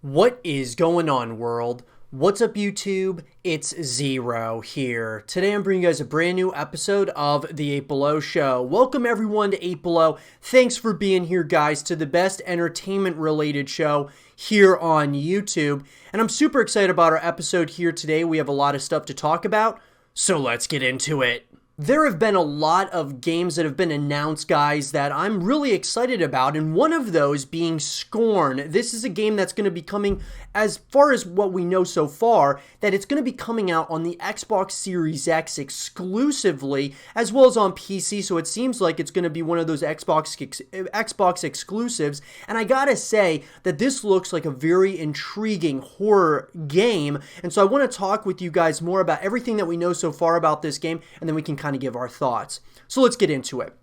What is going on, world? What's up, YouTube? It's Zero here. Today I'm bringing you guys a brand new episode of The 8 Below Show. Welcome everyone to 8 Below. Thanks for being here, guys, to the best entertainment-related show here on YouTube. And I'm super excited about our episode here today. We have a lot of stuff to talk about, so let's get into it. There have been a lot of games that have been announced, guys, that I'm really excited about, and one of those being Scorn. This is a game that's going to be coming, as far as what we know so far, that it's going to be coming out on the Xbox Series X exclusively, as well as on PC, so it seems like it's going to be one of those Xbox exclusives, and I gotta say that this looks like a very intriguing horror game, and so I want to talk with you guys more about everything that we know so far about this game, and then we can kind of give our thoughts. So let's get into it.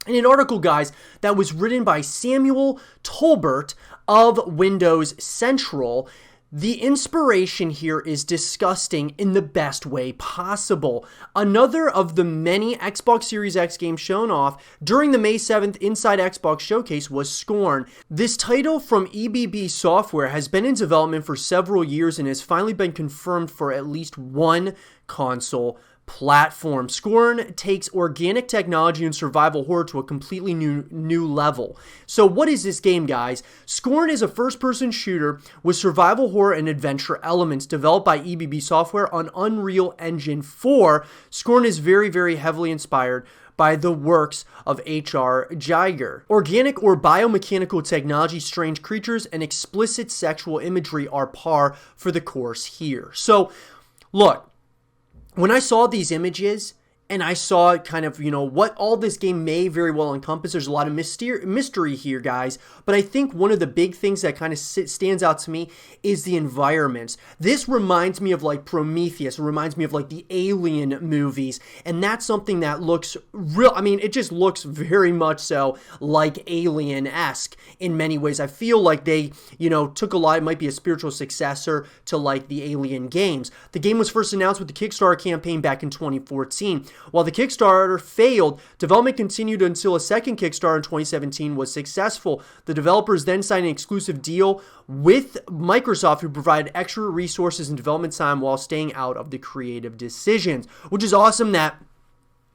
In an article, guys, that was written by Samuel Tolbert of Windows Central, the inspiration here is disgusting in the best way possible. Another of the many Xbox Series X games shown off during the May 7th Inside Xbox Showcase was Scorn. This title from EBB Software has been in development for several years and has finally been confirmed for at least one console platform. Scorn takes organic technology and survival horror to a completely new level. So what is this game, guys? Scorn is a first-person shooter with survival horror and adventure elements developed by EBB Software on Unreal Engine 4. Scorn is very heavily inspired by the works of H.R. Giger. Organic or biomechanical technology, strange creatures, and explicit sexual imagery are par for the course here. So, look, when I saw these images and I saw kind of, what all this game may very well encompass, there's a lot of mystery here, guys. But I think one of the big things that kind of stands out to me is the environments. This reminds me of like Prometheus. It reminds me of like the Alien movies. And that's something that looks real. I mean, it just looks very much so like Alien-esque in many ways. I feel like they, took a lot. It might be a spiritual successor to like the Alien games. The game was first announced with the Kickstarter campaign back in 2014. While the Kickstarter failed, development continued until a second Kickstarter in 2017 was successful. The developers then signed an exclusive deal with Microsoft, who provided extra resources and development time while staying out of the creative decisions, which is awesome that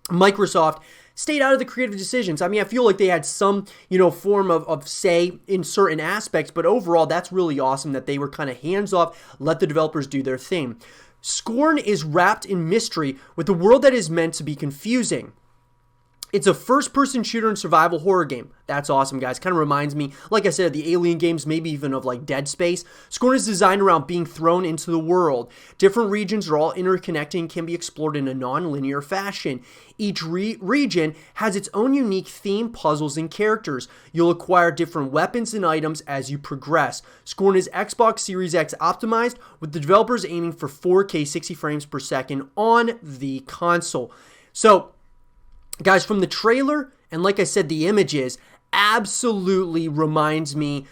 Microsoft stayed out of the creative decisions. I mean, I feel like they had some, form of say in certain aspects, but overall, that's really awesome that they were kind of hands off, let the developers do their thing. Scorn is wrapped in mystery with a world that is meant to be confusing. It's a first-person shooter and survival horror game. That's awesome, guys. Kind of reminds me, like I said, of the Alien games, maybe even of like Dead Space. Scorn is designed around being thrown into the world. Different regions are all interconnected and can be explored in a non-linear fashion. Each region has its own unique theme, puzzles, and characters. You'll acquire different weapons and items as you progress. Scorn is Xbox Series X optimized, with the developers aiming for 4K 60 frames per second on the console. So, guys, from the trailer, and like I said, the images, absolutely reminds me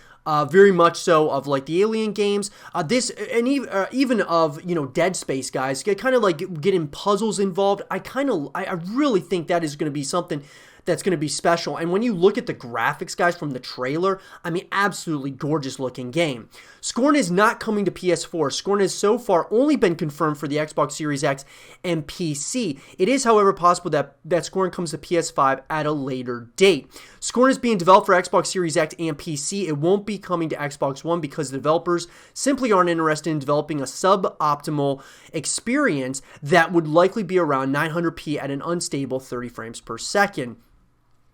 very much so of like the Alien games. This, and even of, Dead Space, guys. Kind of like getting puzzles involved. I really think that is going to be something that's going to be special. And when you look at the graphics, guys, from the trailer, I mean, absolutely gorgeous looking game. Scorn is not coming to PS4. Scorn has so far only been confirmed for the Xbox Series X and PC. It is, however, possible that Scorn comes to PS5 at a later date. Scorn is being developed for Xbox Series X and PC. It won't be coming to Xbox One because the developers simply aren't interested in developing a suboptimal experience that would likely be around 900p at an unstable 30 frames per second.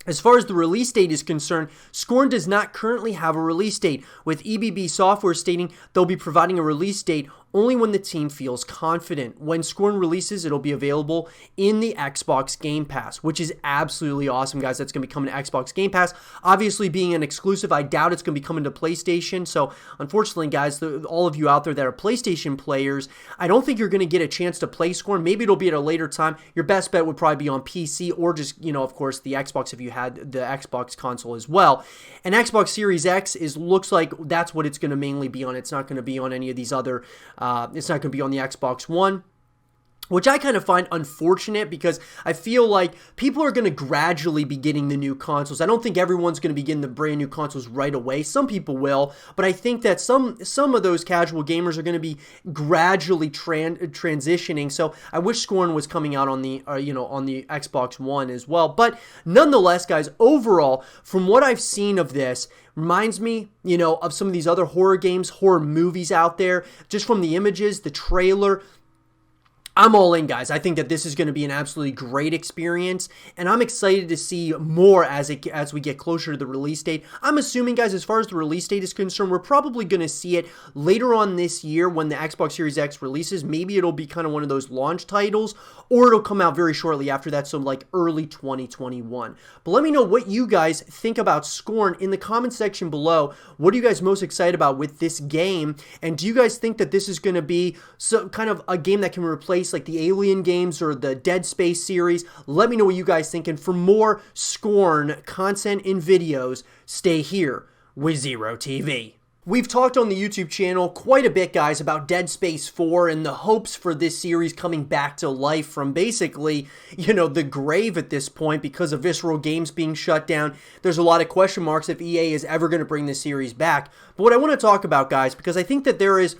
As far as the release date is concerned, Scorn does not currently have a release date, with EBB Software stating they'll be providing a release date only when the team feels confident. When Scorn releases, it'll be available in the Xbox Game Pass, which is absolutely awesome, guys. That's going to be coming to Xbox Game Pass. Obviously, being an exclusive, I doubt it's going to be coming to PlayStation. So, unfortunately, guys, all of you out there that are PlayStation players, I don't think you're going to get a chance to play Scorn. Maybe it'll be at a later time. Your best bet would probably be on PC or just, of course, the Xbox if you had the Xbox console as well. And Xbox Series X looks like that's what it's going to mainly be on. It's not going to be on any of these other it's not going to be on the Xbox One which I kind of find unfortunate because I feel like people are going to gradually be getting the new consoles. I don't think everyone's going to be getting the brand new consoles right away. Some people will, but I think that some of those casual gamers are going to be gradually transitioning. So I wish Scorn was coming out on the on the Xbox One as well. But nonetheless, guys, overall, from what I've seen of this, reminds me, of some of these other horror games, horror movies out there. Just from the images, the trailer, I'm all in, guys. I think that this is going to be an absolutely great experience, and I'm excited to see more as we get closer to the release date. I'm assuming, guys, as far as the release date is concerned, we're probably going to see it later on this year when the Xbox Series X releases. Maybe it'll be kind of one of those launch titles, or it'll come out very shortly after that, so like early 2021. But let me know what you guys think about Scorn in the comment section below. What are you guys most excited about with this game, and do you guys think that this is going to be kind of a game that can replace like the Alien games or the Dead Space series? Let me know what you guys think, and for more Scorn content and videos, stay here with Zero TV. We've talked on the YouTube channel quite a bit, guys, about Dead Space 4 and the hopes for this series coming back to life from basically, the grave at this point because of Visceral Games being shut down. There's a lot of question marks if EA is ever going to bring this series back. But what I want to talk about, guys, because I think that there is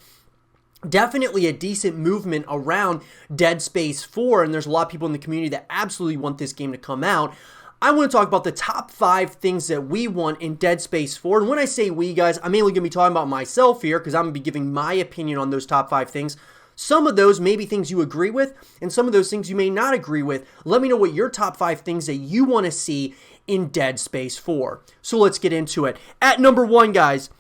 definitely a decent movement around Dead Space 4, and there's a lot of people in the community that absolutely want this game to come out. I want to talk about the top 5 things that we want in Dead Space 4, and when I say we, guys, I'm mainly going to be talking about myself here, because I'm going to be giving my opinion on those top 5 things. Some of those may be things you agree with, and some of those things you may not agree with. Let me know what your top 5 things that you want to see in Dead Space 4. So let's get into it. At number 1, guys,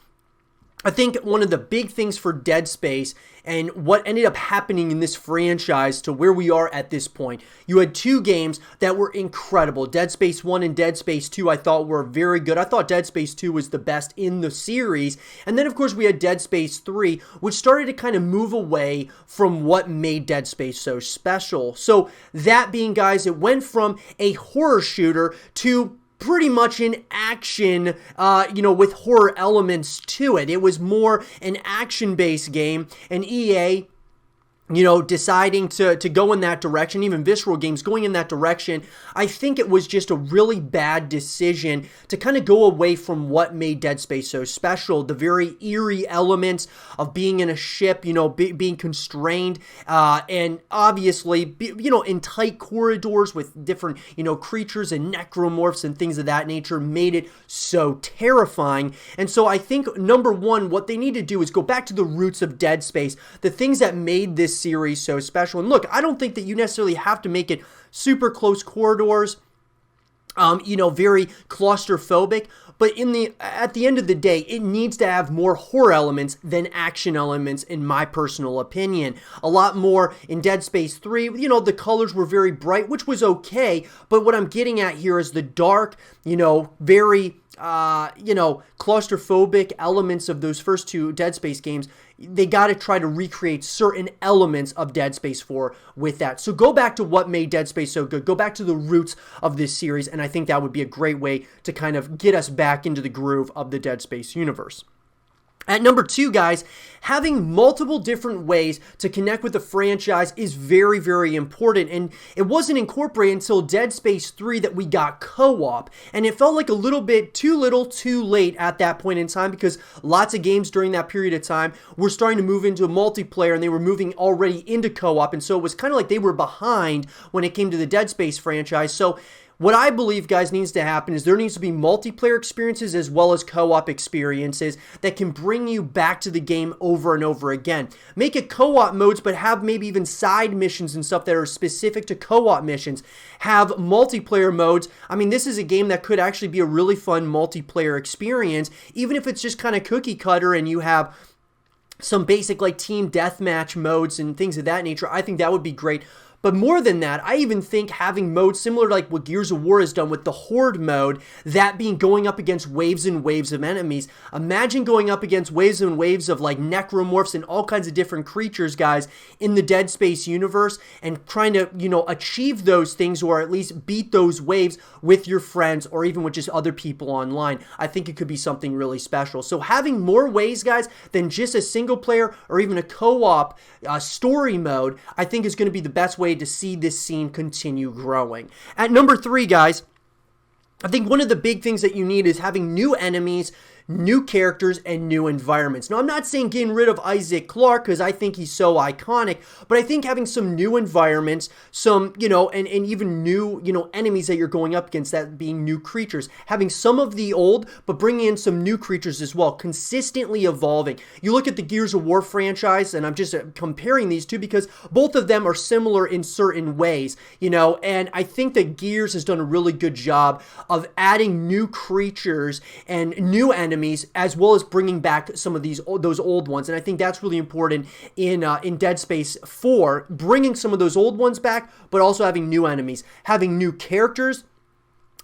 I think one of the big things for Dead Space and what ended up happening in this franchise to where we are at this point, you had 2 games that were incredible. Dead Space 1 and Dead Space 2 I thought were very good. I thought Dead Space 2 was the best in the series. And then, of course, we had Dead Space 3, which started to kind of move away from what made Dead Space so special. So that being, guys, it went from a horror shooter to pretty much an action, with horror elements to it. It was more an action-based game, and EA, deciding to go in that direction, even Visceral Games going in that direction, I think it was just a really bad decision to kind of go away from what made Dead Space so special. The very eerie elements of being in a ship, being constrained, and obviously, in tight corridors with different, creatures and necromorphs and things of that nature made it so terrifying. And so I think, number 1, what they need to do is go back to the roots of Dead Space, the things that made this series so special. And look, I don't think that you necessarily have to make it super close corridors, very claustrophobic, but at the end of the day, it needs to have more horror elements than action elements, in my personal opinion. A lot more in Dead Space 3, the colors were very bright, which was okay, but what I'm getting at here is the dark, very claustrophobic elements of those first 2 Dead Space games. They got to try to recreate certain elements of Dead Space 4 with that. So go back to what made Dead Space so good. Go back to the roots of this series, and I think that would be a great way to kind of get us back into the groove of the Dead Space universe. At number 2, guys, having multiple different ways to connect with the franchise is very, very important, and it wasn't incorporated until Dead Space 3 that we got co-op, and it felt like a little bit too little too late at that point in time, because lots of games during that period of time were starting to move into multiplayer, and they were moving already into co-op, and so it was kind of like they were behind when it came to the Dead Space franchise. So what I believe, guys, needs to happen is there needs to be multiplayer experiences as well as co-op experiences that can bring you back to the game over and over again. Make it co-op modes, but have maybe even side missions and stuff that are specific to co-op missions. Have multiplayer modes. I mean, this is a game that could actually be a really fun multiplayer experience, even if it's just kind of cookie cutter and you have some basic like team deathmatch modes and things of that nature. I think that would be great. But more than that, I even think having modes similar to like what Gears of War has done with the Horde mode, that being going up against waves and waves of enemies. Imagine going up against waves and waves of like necromorphs and all kinds of different creatures, guys, in the Dead Space universe, and trying to, achieve those things, or at least beat those waves with your friends or even with just other people online. I think it could be something really special. So having more ways, guys, than just a single player or even a co-op story mode, I think is going to be the best way to see this scene continue growing. At number 3, guys, I think one of the big things that you need is having new enemies, new characters, and new environments. Now, I'm not saying getting rid of Isaac Clarke because I think he's so iconic, but I think having some new environments, some, and even new, enemies that you're going up against, that being new creatures, having some of the old, but bringing in some new creatures as well, consistently evolving. You look at the Gears of War franchise, and I'm just comparing these two because both of them are similar in certain ways, and I think that Gears has done a really good job of adding new creatures and new enemies, as well as bringing back some of those old ones. And I think that's really important in Dead Space 4, bringing some of those old ones back, but also having new enemies, having new characters,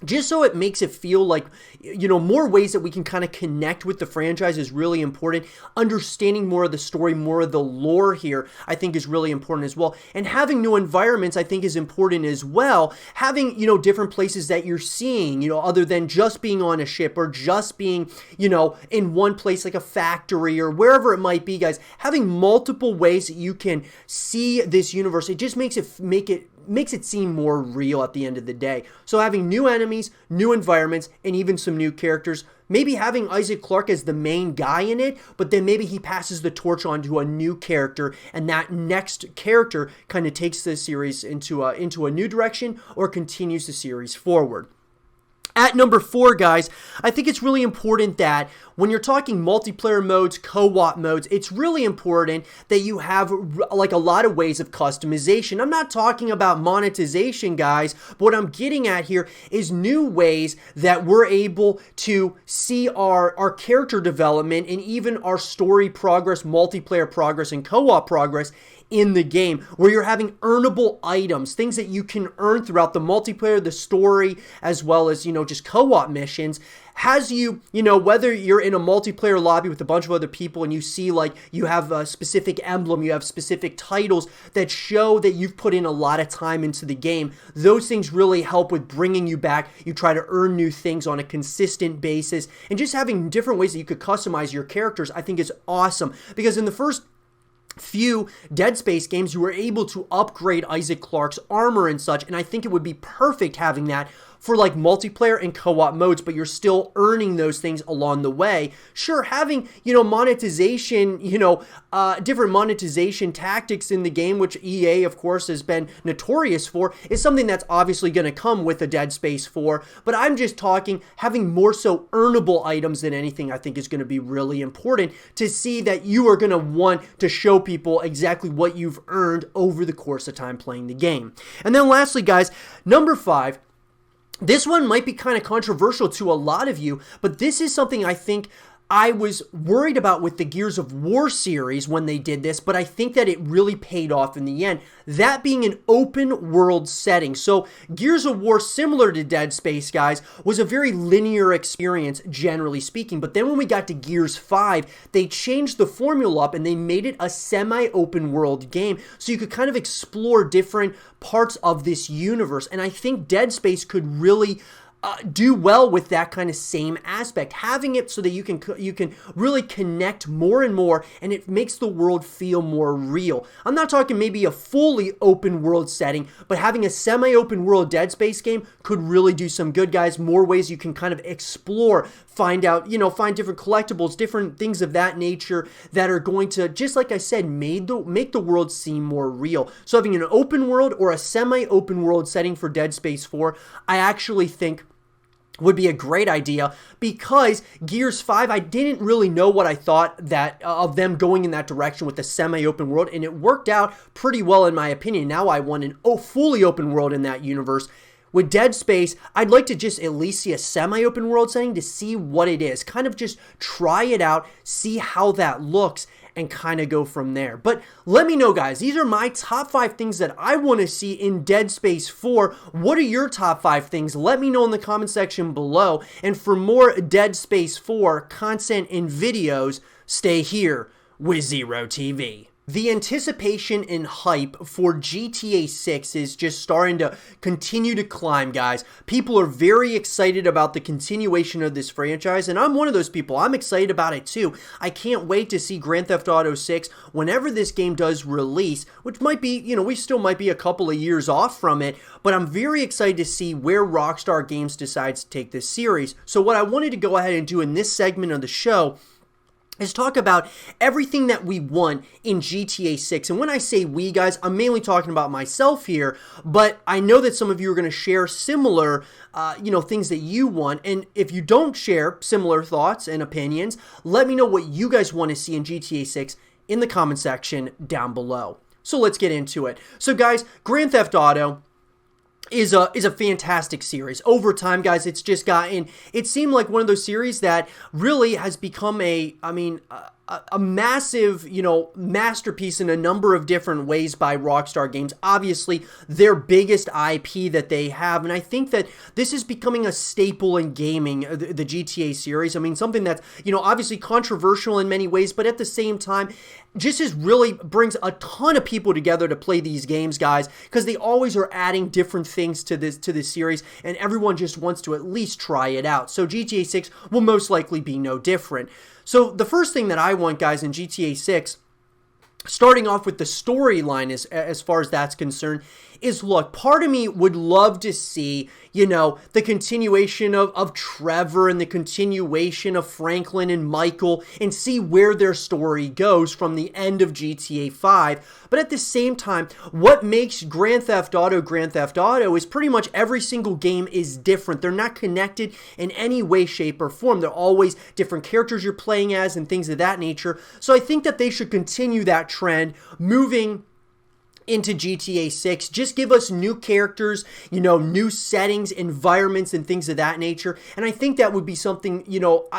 just so it makes it feel like, more ways that we can kind of connect with the franchise is really important. Understanding more of the story, more of the lore here, I think is really important as well. And having new environments, I think, is important as well. Having, different places that you're seeing, other than just being on a ship or just being, in one place like a factory or wherever it might be, guys. Having multiple ways that you can see this universe, it just makes it seem more real at the end of the day. So having new enemies, new environments, and even some new characters. Maybe having Isaac Clarke as the main guy in it, but then maybe he passes the torch on to a new character, and that next character kind of takes the series into a new direction or continues the series forward. At number 4, guys, I think it's really important that when you're talking multiplayer modes, co-op modes, it's really important that you have like a lot of ways of customization. I'm not talking about monetization, guys, but what I'm getting at here is new ways that we're able to see our character development and even our story progress, multiplayer progress, and co-op progress in the game, where you're having earnable items, things that you can earn throughout the multiplayer, the story, as well as, just co-op missions. Has you, whether you're in a multiplayer lobby with a bunch of other people and you see like you have a specific emblem, you have specific titles that show that you've put in a lot of time into the game, those things really help with bringing you back. You try to earn new things on a consistent basis, and just having different ways that you could customize your characters, I think is awesome, because in the first few Dead Space games, you were able to upgrade Isaac Clarke's armor and such, and I think it would be perfect having that for like multiplayer and co-op modes, but you're still earning those things along the way. Sure, having, monetization, different monetization tactics in the game, which EA, of course, has been notorious for, is something that's obviously going to come with a Dead Space 4, but I'm just talking having more so earnable items than anything. I think is going to be really important to see that you are going to want to show people exactly what you've earned over the course of time playing the game. And then lastly, guys, number 5, this one might be kind of controversial to a lot of you, but this is something I think I was worried about with the Gears of War series when they did this, but I think that it really paid off in the end. That being an open world setting. So Gears of War, similar to Dead Space, guys, was a very linear experience, generally speaking. But then when we got to Gears 5, they changed the formula up and they made it a semi-open world game. So you could kind of explore different parts of this universe. And I think Dead Space could really do well with that kind of same aspect, having it so that you can really connect more and more, and it makes the world feel more real. I'm not talking maybe a fully open world setting, but having a semi-open world Dead Space game could really do some good, guys. More ways you can kind of explore, find out, find different collectibles, different things of that nature that are going to, just like I said, make the world seem more real. So having an open world or a semi-open world setting for Dead Space 4, I actually think would be a great idea, because Gears 5, I didn't really know what I thought that of them going in that direction with the semi-open world, and it worked out pretty well in my opinion. Now I want an fully open world in that universe, With Dead Space, I'd like to just at least see a semi-open world setting to see what it is. Kind of just try it out, see how that looks, and kind of go from there. But let me know, guys. These are my top 5 things that I want to see in Dead Space 4. What are your top 5 things? Let me know in the comment section below. And for more Dead Space 4 content and videos, stay here with Zero TV. The anticipation and hype for GTA 6 is just starting to continue to climb, guys. People are very excited about the continuation of this franchise, and I'm one of those people. I'm excited about it too. I can't wait to see Grand Theft Auto 6 whenever this game does release, which might be, we still might be a couple of years off from it, but I'm very excited to see where Rockstar Games decides to take this series. So what I wanted to go ahead and do in this segment of the show is talk about everything that we want in GTA 6. And when I say we, guys, I'm mainly talking about myself here, but I know that some of you are going to share similar, things that you want. And if you don't share similar thoughts and opinions, let me know what you guys want to see in GTA 6 in the comment section down below. So let's get into it. So guys, Grand Theft Auto is a fantastic series. Over time, guys, it's just gotten, it seemed like one of those series that really has become a massive, masterpiece in a number of different ways by Rockstar Games. Obviously, their biggest IP that they have, and I think that this is becoming a staple in gaming, the GTA series. I mean, something that's, obviously controversial in many ways, but at the same time, just really brings a ton of people together to play these games, guys, because they always are adding different things to this series, and everyone just wants to at least try it out. So GTA 6 will most likely be no different. So the first thing that I want, guys, in GTA 6, starting off with the storyline as far as that's concerned, is, look, part of me would love to see, the continuation of Trevor and the continuation of Franklin and Michael and see where their story goes from the end of GTA 5. But at the same time, what makes Grand Theft Auto is pretty much every single game is different. They're not connected in any way, shape, or form. They're always different characters you're playing as and things of that nature. So I think that they should continue that trend moving into GTA 6. Just give us new characters, new settings, environments, and things of that nature. And I think that would be something,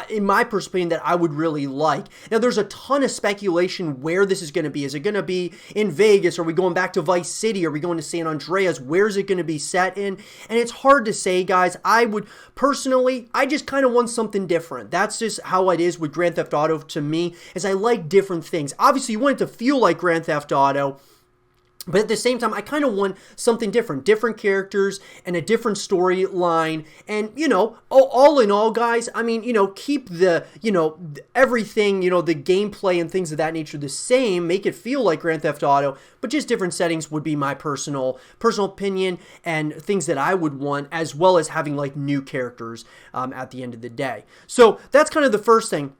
in my perspective, that I would really like. Now, there's a ton of speculation where this is going to be. Is it going to be in Vegas? Are we going back to Vice City? Are we going to San Andreas? Where's it going to be set in? And it's hard to say, guys. I would, personally, I just kind of want something different. That's just how it is with Grand Theft Auto to me, is I like different things. Obviously, you want it to feel like Grand Theft Auto, but at the same time, I kind of want something different characters and a different storyline. And, all in all, guys, I mean, keep the, everything, the gameplay and things of that nature the same, make it feel like Grand Theft Auto, but just different settings would be my personal opinion and things that I would want, as well as having like new characters at the end of the day. So that's kind of the first thing.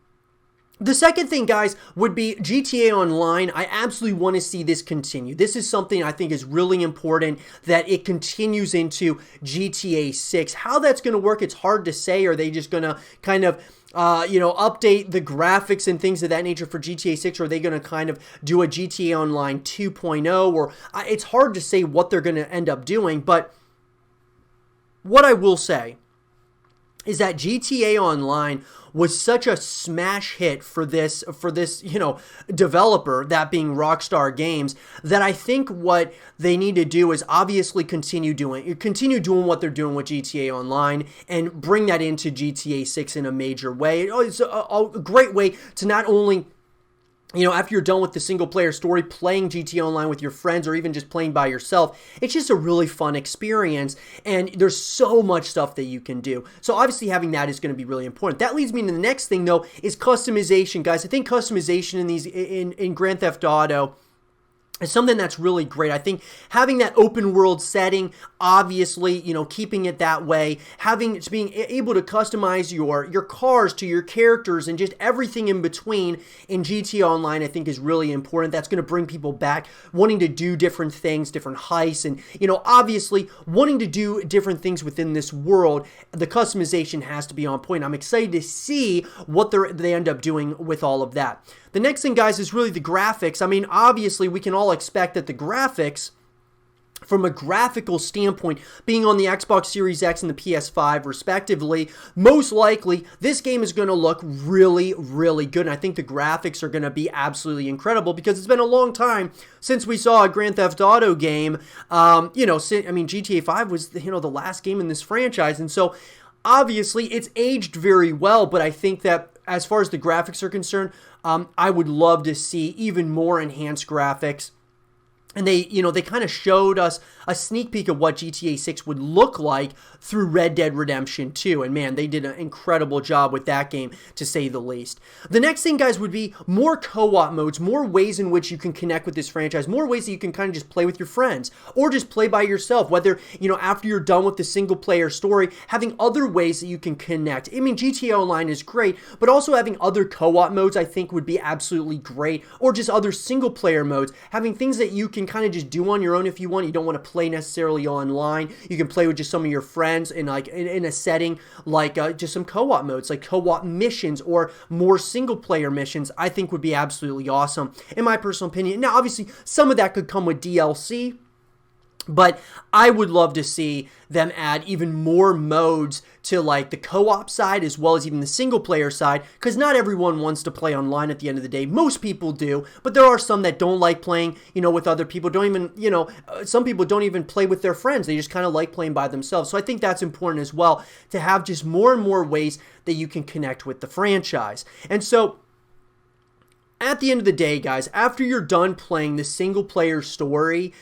The second thing, guys, would be GTA Online. I absolutely want to see this continue. This is something I think is really important, that it continues into GTA 6. How that's going to work, it's hard to say. Are they just going to kind of update the graphics and things of that nature for GTA 6? Or are they going to kind of do a GTA Online 2.0? Or it's hard to say what they're going to end up doing. But what I will say is that GTA Online was such a smash hit for this, developer, that being Rockstar Games, that I think what they need to do is obviously continue doing what they're doing with GTA Online and bring that into GTA 6 in a major way. It's a great way to not only, after you're done with the single player story, playing GTA Online with your friends or even just playing by yourself, it's just a really fun experience, and there's so much stuff that you can do. So obviously having that is going to be really important. That leads me to the next thing, though, is customization, guys. I think customization in Grand Theft Auto is something that's really great. I think having that open world setting, obviously, keeping it that way, being able to customize your cars to your characters and just everything in between in GTA Online, I think is really important. That's going to bring people back wanting to do different things, different heists, and, obviously wanting to do different things within this world. The customization has to be on point. I'm excited to see what they end up doing with all of that. The next thing, guys, is really the graphics. I mean, obviously, we can all expect that the graphics from a graphical standpoint, being on the Xbox Series X and the PS5 respectively, most likely this game is going to look really, really good. And I think the graphics are going to be absolutely incredible because it's been a long time since we saw a Grand Theft Auto game. GTA 5 was, the last game in this franchise. And so obviously it's aged very well, but I think that as far as the graphics are concerned, I would love to see even more enhanced graphics. And they kind of showed us a sneak peek of what GTA 6 would look like through Red Dead Redemption 2. And man, they did an incredible job with that game, to say the least. The next thing, guys, would be more co-op modes, more ways in which you can connect with this franchise, more ways that you can kind of just play with your friends or just play by yourself, whether, after you're done with the single player story, having other ways that you can connect. I mean, GTA Online is great, but also having other co-op modes I think would be absolutely great, or just other single player modes, having things that you can kind of just do on your own if you want. You don't want to play necessarily online. You can play with just some of your friends in a setting like just some co-op modes, like co-op missions or more single player missions. I think would be absolutely awesome in my personal opinion. Now, obviously, some of that could come with DLC, but I would love to see them add even more modes to like the co-op side as well as even the single player side, because not everyone wants to play online at the end of the day. Most people do, but there are some that don't like playing, with other people. Don't even, some people don't even play with their friends. They just kind of like playing by themselves. So I think that's important as well, to have just more and more ways that you can connect with the franchise. And so at the end of the day, guys, after you're done playing the single player story,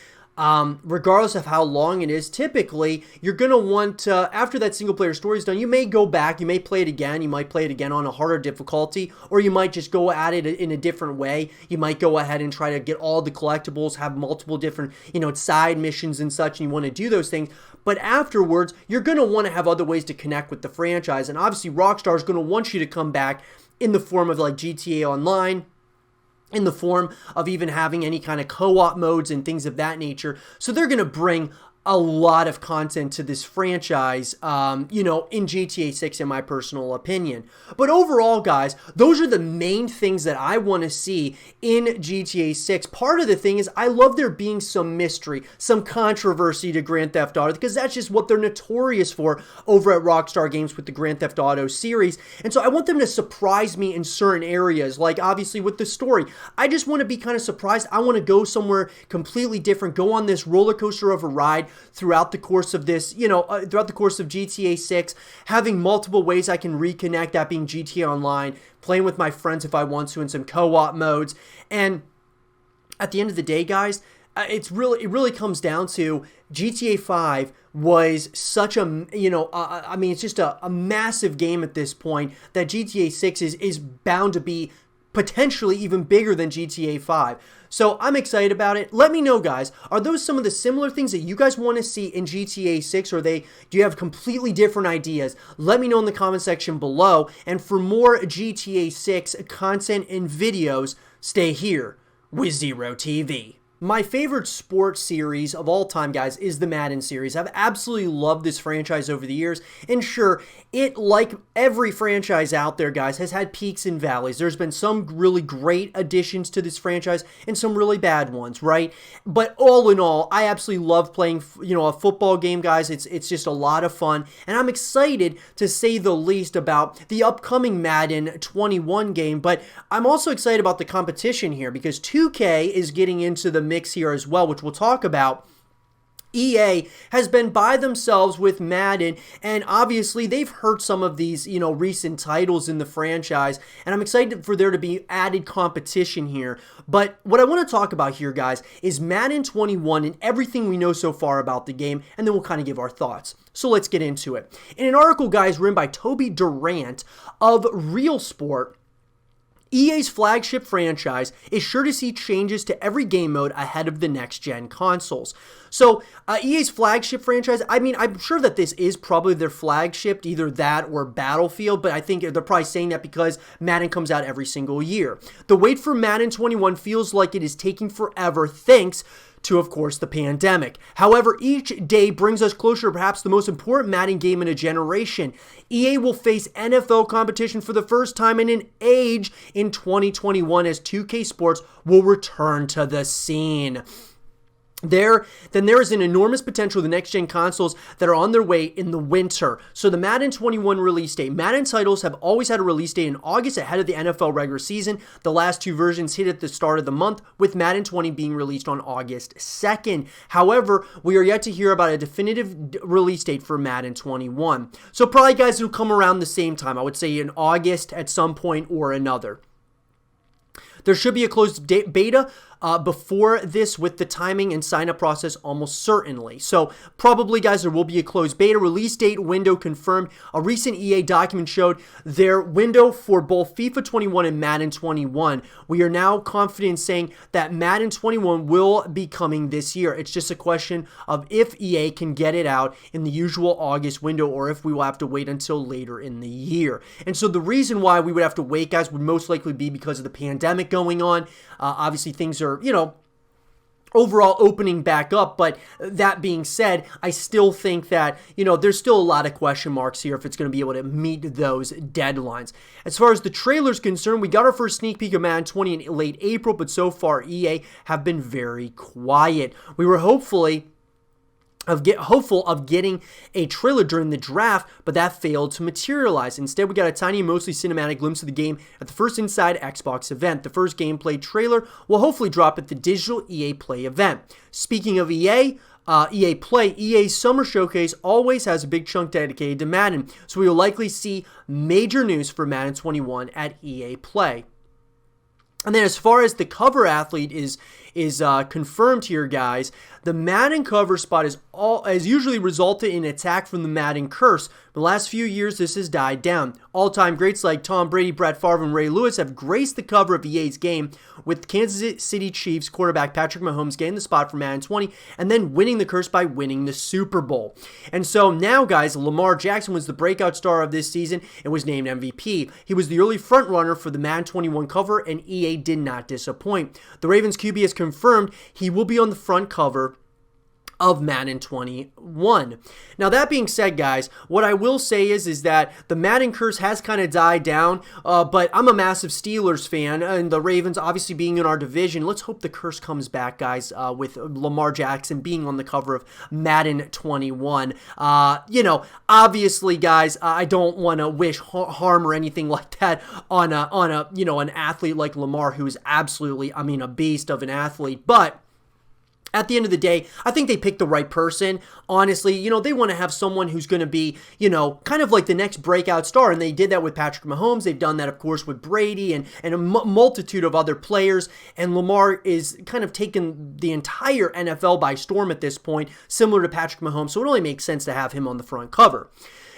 regardless of how long it is, typically you're going to want to, after that single player story is done, you may go back, you may play it again, you might play it again on a harder difficulty, or you might just go at it in a different way. You might go ahead and try to get all the collectibles, have multiple different, side missions and such, and you want to do those things. But afterwards, you're going to want to have other ways to connect with the franchise, and obviously Rockstar is going to want you to come back in the form of like GTA Online, in the form of even having any kind of co-op modes and things of that nature. So they're going to bring a lot of content to this franchise, in GTA 6, in my personal opinion. But overall, guys, those are the main things that I want to see in GTA 6. Part of the thing is I love there being some mystery, some controversy to Grand Theft Auto, because that's just what they're notorious for over at Rockstar Games with the Grand Theft Auto series. And so I want them to surprise me in certain areas, like obviously with the story. I just want to be kind of surprised. I want to go somewhere completely different, go on this roller coaster of a ride throughout the course of this, throughout the course of GTA 6, having multiple ways I can reconnect, that being GTA Online, playing with my friends if I want to in some co-op modes. And at the end of the day, guys, it really comes down to GTA 5 was such a, it's just a massive game at this point, that GTA 6 is bound to be potentially even bigger than GTA 5. So I'm excited about it. Let me know, guys, are those some of the similar things that you guys want to see in GTA 6, or do you have completely different ideas? Let me know in the comment section below. And for more GTA 6 content and videos, stay here with Zero TV. My favorite sports series of all time, guys, is the Madden series. I've absolutely loved this franchise over the years. And sure, it, like every franchise out there, guys, has had peaks and valleys. There's been some really great additions to this franchise and some really bad ones, right? But all in all, I absolutely love playing, a football game, guys. It's just a lot of fun. And I'm excited, to say the least, about the upcoming Madden 21 game. But I'm also excited about the competition here, because 2K is getting into the mix here as well, which we'll talk about. EA has been by themselves with Madden, and obviously they've hurt some of these, recent titles in the franchise, and I'm excited for there to be added competition here. But what I want to talk about here, guys, is Madden 21 and everything we know so far about the game, and then we'll kind of give our thoughts. So let's get into it. In an article, guys, written by Toby Durant of Real Sport, EA's flagship franchise is sure to see changes to every game mode ahead of the next-gen consoles. So, EA's flagship franchise, I'm sure that this is probably their flagship, either that or Battlefield, but I think they're probably saying that because Madden comes out every single year. The wait for Madden 21 feels like it is taking forever, thanks to, of course, the pandemic. However, each day brings us closer to perhaps the most important Madden game in a generation. EA will face NFL competition for the first time in an age in 2021 as 2K Sports will return to the scene. there is an enormous potential of the next-gen consoles that are on their way in the winter. So the Madden 21 release date. Madden titles have always had a release date in August ahead of the NFL regular season. The last two versions hit at the start of the month, with Madden 20 being released on August 2nd. However, we are yet to hear about a definitive release date for Madden 21. So probably, guys, it'll come around the same time. I would say in August at some point or another. There should be a closed beta before this, with the timing and sign-up process almost certainly. So probably, guys, there will be a closed beta. Release date window confirmed. A recent EA document showed their window for both FIFA 21 and Madden 21. We are now confident in saying that Madden 21 will be coming this year. It's just a question of if EA can get it out in the usual August window, or if we will have to wait until later in the year. And so the reason why we would have to wait, guys, would most likely be because of the pandemic going on. Obviously, things are, overall opening back up. But that being said, I still think that, there's still a lot of question marks here if it's going to be able to meet those deadlines. As far as the trailer's concerned, we got our first sneak peek of Madden 20 in late April, but so far EA have been very quiet. We were hopeful of getting a trailer during the draft, but that failed to materialize. Instead, we got a tiny, mostly cinematic glimpse of the game at the first Inside Xbox event. The first gameplay trailer will hopefully drop at the digital EA Play event. Speaking of EA Play, EA's Summer Showcase always has a big chunk dedicated to Madden, so we will likely see major news for Madden 21 at EA Play. And then as far as the cover athlete is confirmed here, guys, the Madden cover spot has usually resulted in attack from the Madden curse. The last few years, this has died down. All-time greats like Tom Brady, Brett Favre, and Ray Lewis have graced the cover of EA's game, with Kansas City Chiefs quarterback Patrick Mahomes getting the spot for Madden 20 and then winning the curse by winning the Super Bowl. And so now, guys, Lamar Jackson was the breakout star of this season and was named MVP. He was the early frontrunner for the Madden 21 cover, and EA did not disappoint. The Ravens QB has confirmed he will be on the front cover of Madden 21. Now, that being said, guys, what I will say is that the Madden curse has kind of died down, but I'm a massive Steelers fan, and the Ravens obviously being in our division. Let's hope the curse comes back, guys, with Lamar Jackson being on the cover of Madden 21. Obviously, guys, I don't want to wish harm or anything like that on an athlete like Lamar, who is absolutely, a beast of an athlete, but at the end of the day, I think they picked the right person. Honestly, they want to have someone who's going to be, kind of like the next breakout star. And they did that with Patrick Mahomes. They've done that, of course, with Brady and a multitude of other players. And Lamar is kind of taken the entire NFL by storm at this point, similar to Patrick Mahomes. So it only makes sense to have him on the front cover.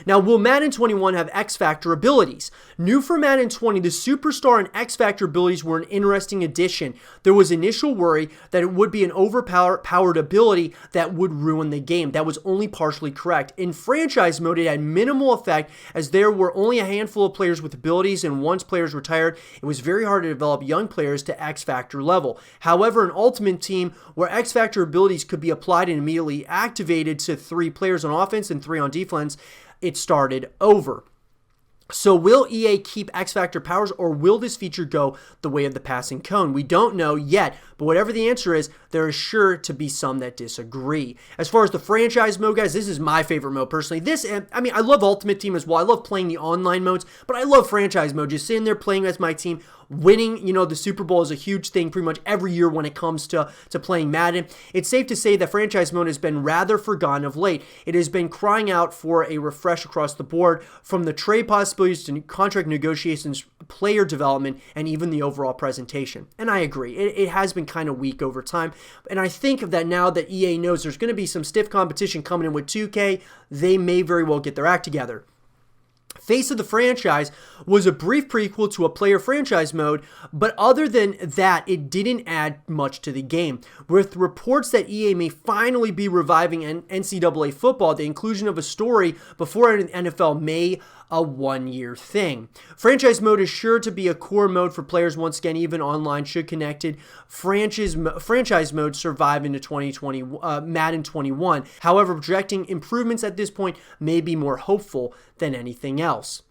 Now, will Madden 21 have X-Factor abilities? New for Madden 20, the Superstar and X-Factor abilities were an interesting addition. There was initial worry that it would be an overpowered ability that would ruin the game. That was only partially correct. In franchise mode, it had minimal effect, as there were only a handful of players with abilities, and once players retired, it was very hard to develop young players to X-Factor level. However, an Ultimate Team, where X-Factor abilities could be applied and immediately activated to 3 players on offense and 3 on defense, it started over. So will EA keep X-Factor powers, or will this feature go the way of the passing cone? We don't know yet, but whatever the answer is, there is sure to be some that disagree. As far as the franchise mode, guys, this is my favorite mode personally. I love Ultimate Team as well. I love playing the online modes, but I love franchise mode. Just sitting there playing as my team. Winning, the Super Bowl is a huge thing pretty much every year when it comes to playing Madden. It's safe to say that franchise mode has been rather forgotten of late. It has been crying out for a refresh across the board, from the trade possibilities to contract negotiations, player development, and even the overall presentation. And I agree. It has been kind of weak over time. And I think that now that EA knows there's going to be some stiff competition coming in with 2K, they may very well get their act together. Face of the Franchise was a brief prequel to a player franchise mode, but other than that, it didn't add much to the game. With reports that EA may finally be reviving NCAA football, the inclusion of a story before an NFL may a one-year thing. Franchise mode is sure to be a core mode for players once again, even online, should connected franchise mode survive into 2020 Madden 21. However, projecting improvements at this point may be more hopeful than anything else.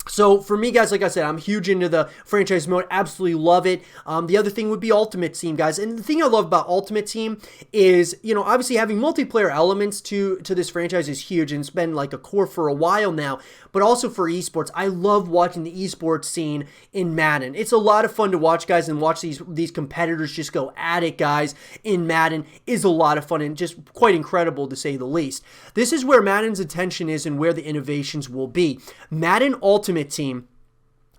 So for me, guys, like I said, I'm huge into the franchise mode. Absolutely love it. The other thing would be Ultimate Team, guys. And the thing I love about Ultimate Team is, obviously having multiplayer elements to this franchise is huge, and it's been like a core for a while now. But also for esports, I love watching the esports scene in Madden. It's a lot of fun to watch, guys, and watch these competitors just go at it, guys, in Madden is a lot of fun and just quite incredible to say the least. This is where Madden's attention is and where the innovations will be. Madden Ultimate Team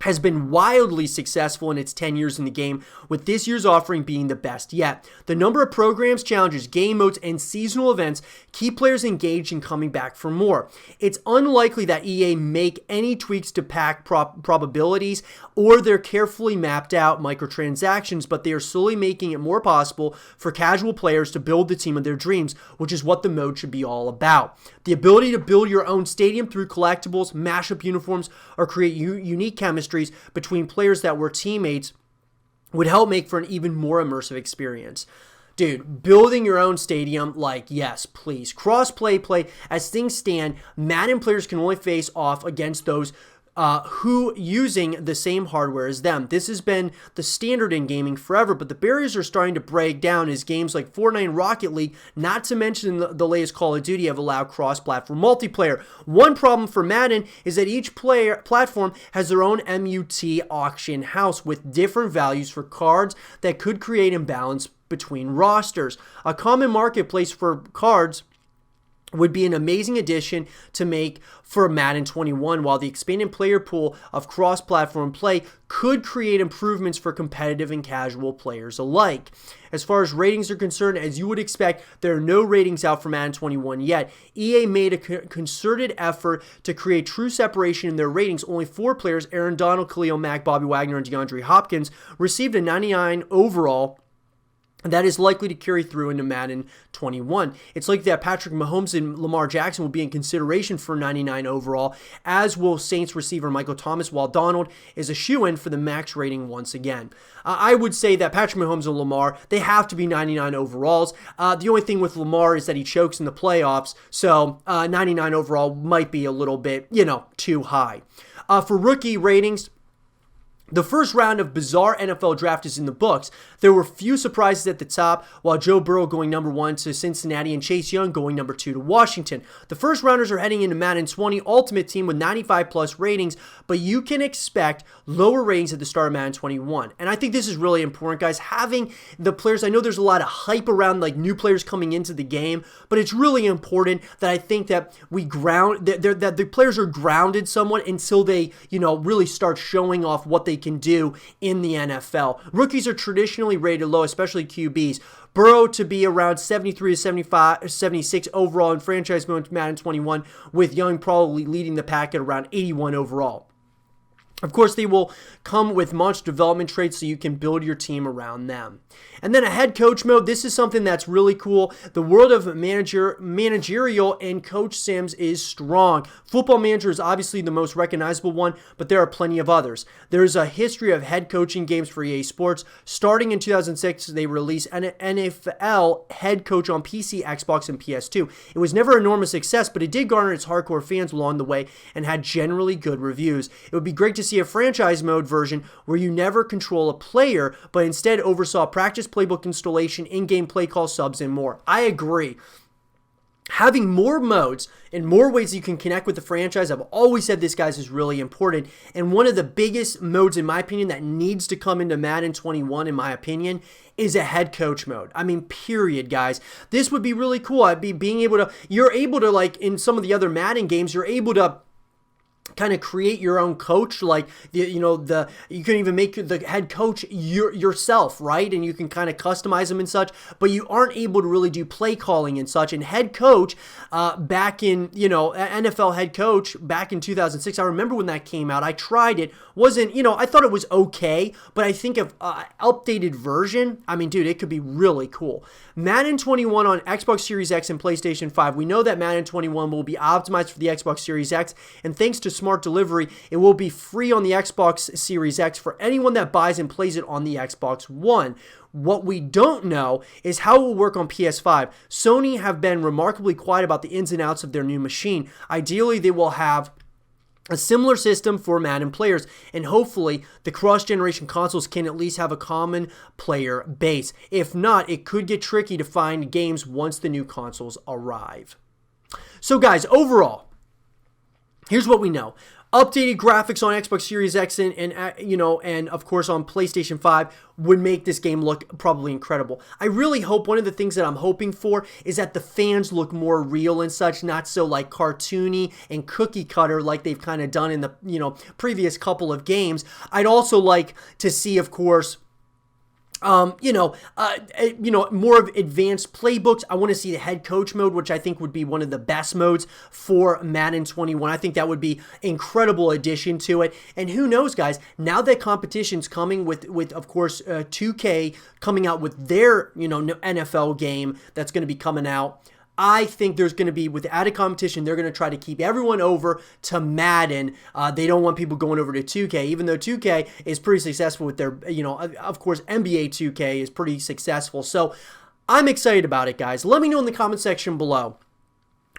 has been wildly successful in its 10 years in the game, with this year's offering being the best yet. The number of programs, challenges, game modes, and seasonal events keep players engaged and coming back for more. It's unlikely that EA make any tweaks to pack probabilities or their carefully mapped out microtransactions, but they are slowly making it more possible for casual players to build the team of their dreams, which is what the mode should be all about. The ability to build your own stadium through collectibles, mashup uniforms, or create unique chemistry between players that were teammates would help make for an even more immersive experience. Dude, building your own stadium, yes, please. Cross-play play. As things stand, Madden players can only face off against those who using the same hardware as them. This has been the standard in gaming forever, but the barriers are starting to break down as games like Fortnite and Rocket League, not to mention the latest Call of Duty, have allowed cross-platform multiplayer. One problem for Madden is that each platform has their own MUT auction house with different values for cards that could create imbalance between rosters. A common marketplace for cards would be an amazing addition to make for Madden 21, while the expanded player pool of cross-platform play could create improvements for competitive and casual players alike. As far as ratings are concerned, as you would expect, there are no ratings out for Madden 21 yet. EA made a concerted effort to create true separation in their ratings. Only 4 players, Aaron Donald, Khalil Mack, Bobby Wagner, and DeAndre Hopkins, received a 99 overall. That is likely to carry through into Madden 21. It's likely that Patrick Mahomes and Lamar Jackson will be in consideration for 99 overall, as will Saints receiver Michael Thomas, while Donald is a shoo-in for the max rating once again. I would say that Patrick Mahomes and Lamar, they have to be 99 overalls. The only thing with Lamar is that he chokes in the playoffs, so 99 overall might be a little bit, too high. For rookie ratings, the first round of bizarre NFL draft is in the books. There were few surprises at the top, while Joe Burrow going number 1 to Cincinnati and Chase Young going number 2 to Washington. The first rounders are heading into Madden 20 Ultimate Team with 95 plus ratings, but you can expect lower ratings at the start of Madden 21. And I think this is really important, guys. Having the players, I know there's a lot of hype around new players coming into the game, but it's really important that I think that we that the players are grounded somewhat until they, really start showing off what they can do in the NFL. Rookies are traditionally rated low, especially QBs. Burrow to be around 73 to 75, 76 overall in franchise mode Madden 21, with Young probably leading the pack at around 81 overall. Of course, they will come with monster development traits so you can build your team around them. And then a head coach mode. This is something that's really cool. The world of managerial and coach sims is strong. Football Manager is obviously the most recognizable one, but there are plenty of others. There's a history of head coaching games for EA Sports. Starting in 2006, they released an NFL head coach on PC, Xbox, and PS2. It was never an enormous success, but it did garner its hardcore fans along the way and had generally good reviews. It would be great to see a franchise mode version where you never control a player, but instead oversaw practice playbook installation, in-game play call, subs, and more. I agree. Having more modes and more ways you can connect with the franchise, I've always said this, guys, is really important. And one of the biggest modes, in my opinion, that needs to come into Madden 21, in my opinion, is a head coach mode. I mean, period, guys. This would be really cool. You're able to, in some of the other Madden games, you're able to kind of create your own coach, you can even make the head coach yourself, right? And you can kind of customize them and such, but you aren't able to really do play calling and such. And head coach, back in, NFL head coach back in 2006, I remember when that came out, I tried it, I thought it was okay, but I think of updated version, I mean, dude, it could be really cool. Madden 21 on Xbox Series X and PlayStation 5. We know that Madden 21 will be optimized for the Xbox Series X, and thanks to smart delivery, it will be free on the Xbox Series X for anyone that buys and plays it on the Xbox One. What we don't know is how it will work on PS5. Sony have been remarkably quiet about the ins and outs of their new machine. Ideally, they will have a similar system for Madden players, and hopefully the cross-generation consoles can at least have a common player base. If not, it could get tricky to find games once the new consoles arrive. So guys, overall, here's what we know. Updated graphics on Xbox Series X and of course on PlayStation 5 would make this game look probably incredible. I really hope, one of the things that I'm hoping for is that the fans look more real and such, not so like cartoony and cookie cutter like they've kind of done in the previous couple of games. I'd also like to see, of course, more of advanced playbooks. I want to see the head coach mode, which I think would be one of the best modes for Madden 21. I think that would be incredible addition to it. And who knows, guys, now that competition's coming with of course, 2K coming out with their, NFL game that's going to be coming out, I think there's going to be, with added competition, they're going to try to keep everyone over to Madden. They don't want people going over to 2K, even though 2K is pretty successful with their, of course, NBA 2K is pretty successful. So I'm excited about it, guys. Let me know in the comment section below.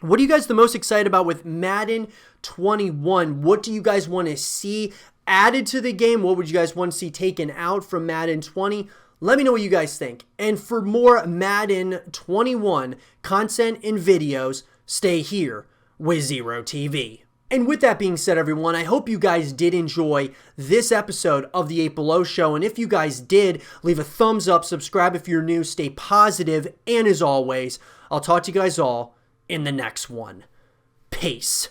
What are you guys the most excited about with Madden 21? What do you guys want to see added to the game? What would you guys want to see taken out from Madden 20? Let me know what you guys think. And for more Madden 21 content and videos, stay here with Zero TV. And with that being said, everyone, I hope you guys did enjoy this episode of the 8 Below Show. And if you guys did, leave a thumbs up, subscribe if you're new, stay positive, and as always, I'll talk to you guys all in the next one. Peace.